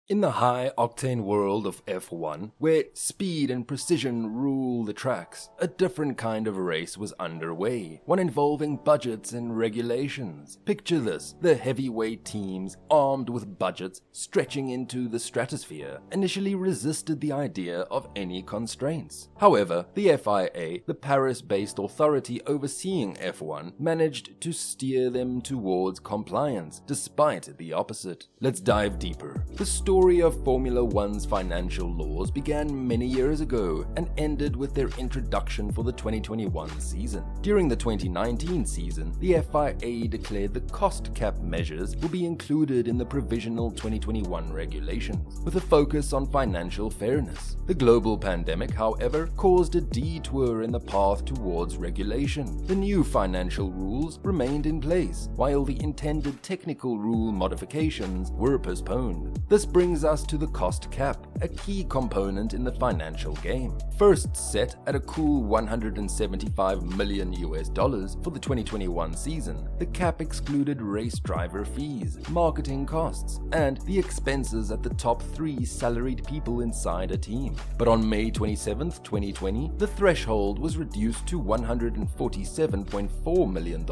In the high-octane world of F1, where speed and precision rule the tracks, a different kind of race was underway, one involving budgets and regulations. Picture this: the heavyweight teams, armed with budgets stretching into the stratosphere, initially resisted the idea of any constraints. However, the FIA, the Paris-based authority overseeing F1, managed to steer them towards compliance, despite the opposite. Let's dive deeper. The story of Formula One's financial laws began many years ago and ended with their introduction for the 2021 season. During the 2019 season, the FIA declared the cost cap measures will be included in the provisional 2021 regulations, with a focus on financial fairness. The global pandemic, however, caused a detour in the path towards regulation. The new financial rules remained in place, while the intended technical rule modifications were postponed. This brings us to the cost cap, a key component in the financial game. First set at a cool $175 million for the 2021 season, the cap excluded race driver fees, marketing costs, and the expenses at the top 3 salaried people inside a team. But on May 27, 2020, the threshold was reduced to $147.4 million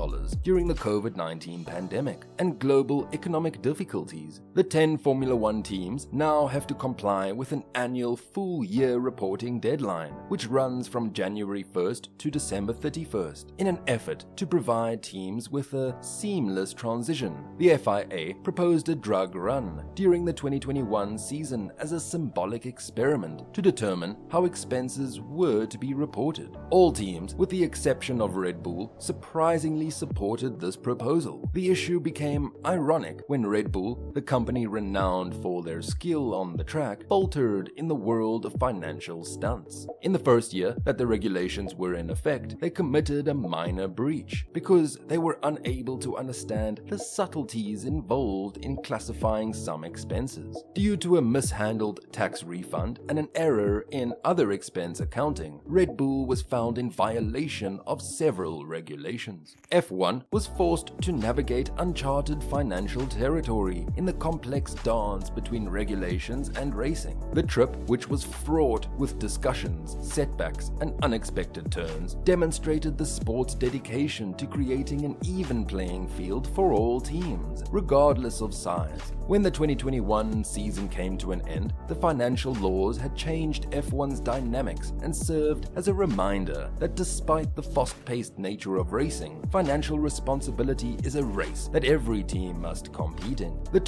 during the COVID-19 pandemic and global economic difficulties. The 10 Formula One teams now have to comply with an annual full-year reporting deadline, which runs from January 1st to December 31st, in an effort to provide teams with a seamless transition. The FIA proposed a drug run during the 2021 season as a symbolic experiment to determine how expenses were to be reported. All teams, with the exception of Red Bull, surprisingly supported this proposal. The issue became ironic when Red Bull, the company renowned for their skill on the track, faltered in the world of financial stunts. In the first year that the regulations were in effect, they committed a minor breach because they were unable to understand the subtleties involved in classifying some expenses. Due to a mishandled tax refund and an error in other expense accounting, Red Bull was found in violation of several regulations. F1 was forced to navigate uncharted financial territory in the complex dance between regulations and racing. The trip, which was fraught with discussions, setbacks, and unexpected turns, demonstrated the sport's dedication to creating an even playing field for all teams, regardless of size. When the 2021 season came to an end, the financial laws had changed F1's dynamics and served as a reminder that despite the fast-paced nature of racing, financial responsibility is a race that every team must compete in. The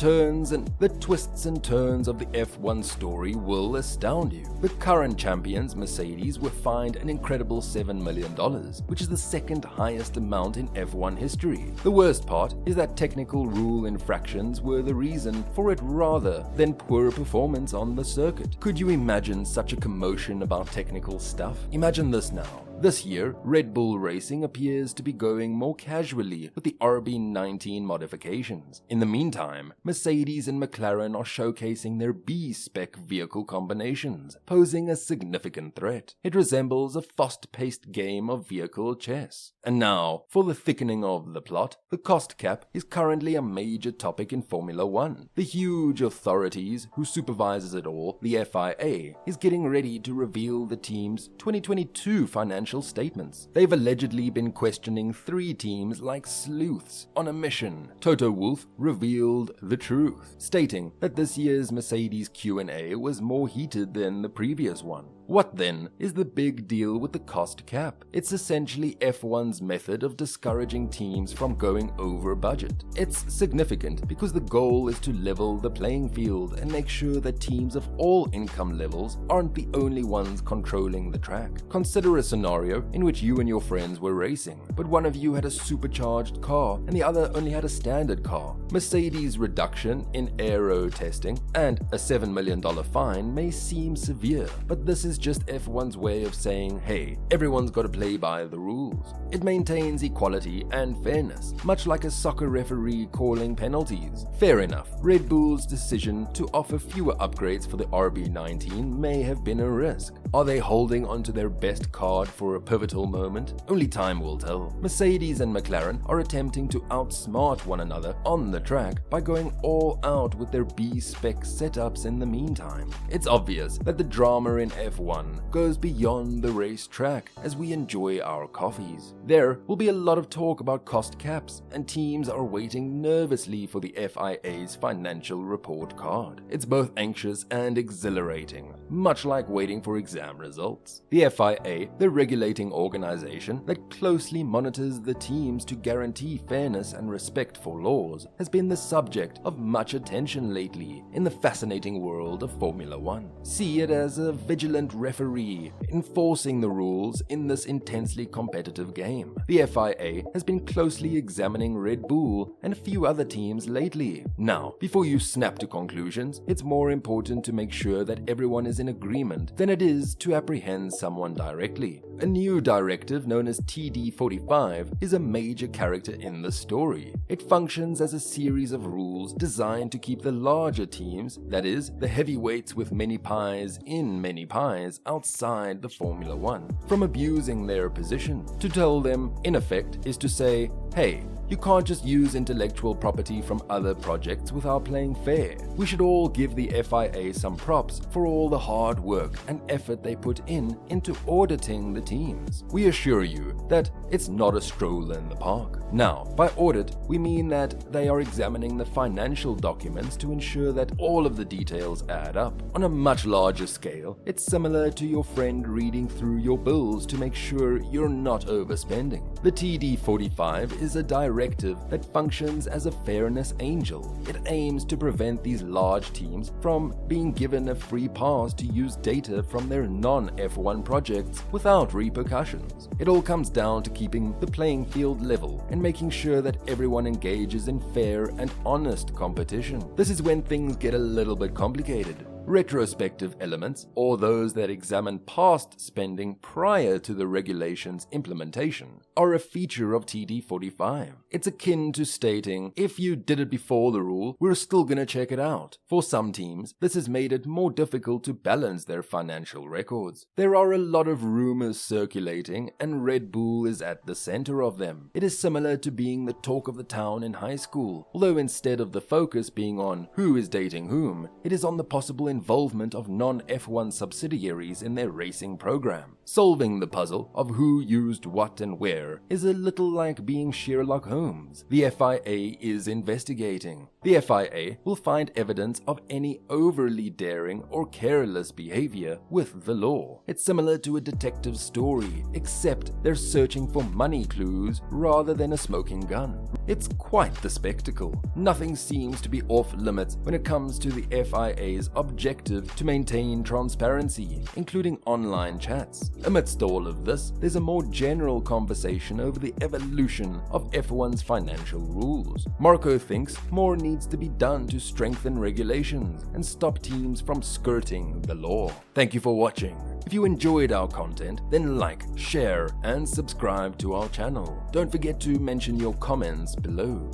twists and turns of the F1 story will astound you. The current champions, Mercedes, were fined an incredible $7 million, which is the second highest amount in F1 history. The worst part is that technical rule infractions were the reason for it rather than poor performance on the circuit. Could you imagine such a commotion about technical stuff? Imagine this now. This year, Red Bull Racing appears to be going more casually with the RB19 modifications. In the meantime, Mercedes and McLaren are showcasing their B-spec vehicle combinations, posing a significant threat. It resembles a fast-paced game of vehicle chess. And now, for the thickening of the plot, the cost cap is currently a major topic in Formula One. The huge authorities who supervises it all, the FIA, is getting ready to reveal the team's 2022 financial statements. They've allegedly been questioning 3 teams like sleuths on a mission. Toto Wolff revealed the truth, stating that this year's Mercedes Q&A was more heated than the previous one. What then is the big deal with the cost cap? It's essentially F1's method of discouraging teams from going over budget. It's significant because the goal is to level the playing field and make sure that teams of all income levels aren't the only ones controlling the track. Consider a scenario in which you and your friends were racing, but one of you had a supercharged car and the other only had a standard car. Mercedes' reduction in aero testing and a $7 million fine may seem severe, but this is is just F1's way of saying, hey, everyone's got to play by the rules. It maintains equality and fairness, much like a soccer referee calling penalties. Fair enough, Red Bull's decision to offer fewer upgrades for the RB19 may have been a risk. Are they holding onto their best card for a pivotal moment? Only time will tell. Mercedes and McLaren are attempting to outsmart one another on the track by going all out with their B-spec setups in the meantime. It's obvious that the drama in F1 goes beyond the racetrack as we enjoy our coffees. There will be a lot of talk about cost caps, and teams are waiting nervously for the FIA's financial report card. It's both anxious and exhilarating, much like waiting for exam results. The FIA, the regulating organization that closely monitors the teams to guarantee fairness and respect for laws, has been the subject of much attention lately in the fascinating world of Formula 1. See it as a vigilant referee enforcing the rules in this intensely competitive game. The FIA has been closely examining Red Bull and a few other teams lately. Now, before you snap to conclusions, it's more important to make sure that everyone is in agreement than it is to apprehend someone directly. A new directive known as TD45 is a major character in the story. It functions as a series of rules designed to keep the larger teams, that is, the heavyweights with many pies in many pies outside the Formula 1, from abusing their position. To tell them, in effect, is to say, hey, you can't just use intellectual property from other projects without playing fair. We should all give the FIA some props for all the hard work and effort they put into auditing the teams. We assure you that it's not a stroll in the park. Now, by audit, we mean that they are examining the financial documents to ensure that all of the details add up. On a much larger scale, it's similar to your friend reading through your bills to make sure you're not overspending. The TD45 is a directive that functions as a fairness angel. It aims to prevent these large teams from being given a free pass to use data from their non-F1 projects without repercussions. It all comes down to keeping the playing field level and making sure that everyone engages in fair and honest competition. This is when things get a little bit complicated. Retrospective elements, or those that examine past spending prior to the regulation's implementation, are a feature of TD45. It's akin to stating, if you did it before the rule, we're still gonna check it out. For some teams, this has made it more difficult to balance their financial records. There are a lot of rumors circulating, and Red Bull is at the center of them. It is similar to being the talk of the town in high school, although instead of the focus being on who is dating whom, it is on the possible involvement of non-F1 subsidiaries in their racing program. Solving the puzzle of who used what and where is a little like being Sherlock Holmes. The FIA is investigating. The FIA will find evidence of any overly daring or careless behavior with the law. It's similar to a detective story, except they're searching for money clues rather than a smoking gun. It's quite the spectacle. Nothing seems to be off limits when it comes to the FIA's objective to maintain transparency, including online chats. Amidst all of this, there's a more general conversation over the evolution of F1's financial rules. Marco thinks more needs to be done to strengthen regulations and stop teams from skirting the law. Thank you for watching. If you enjoyed our content, then like, share, and subscribe to our channel. Don't forget to mention your comments below.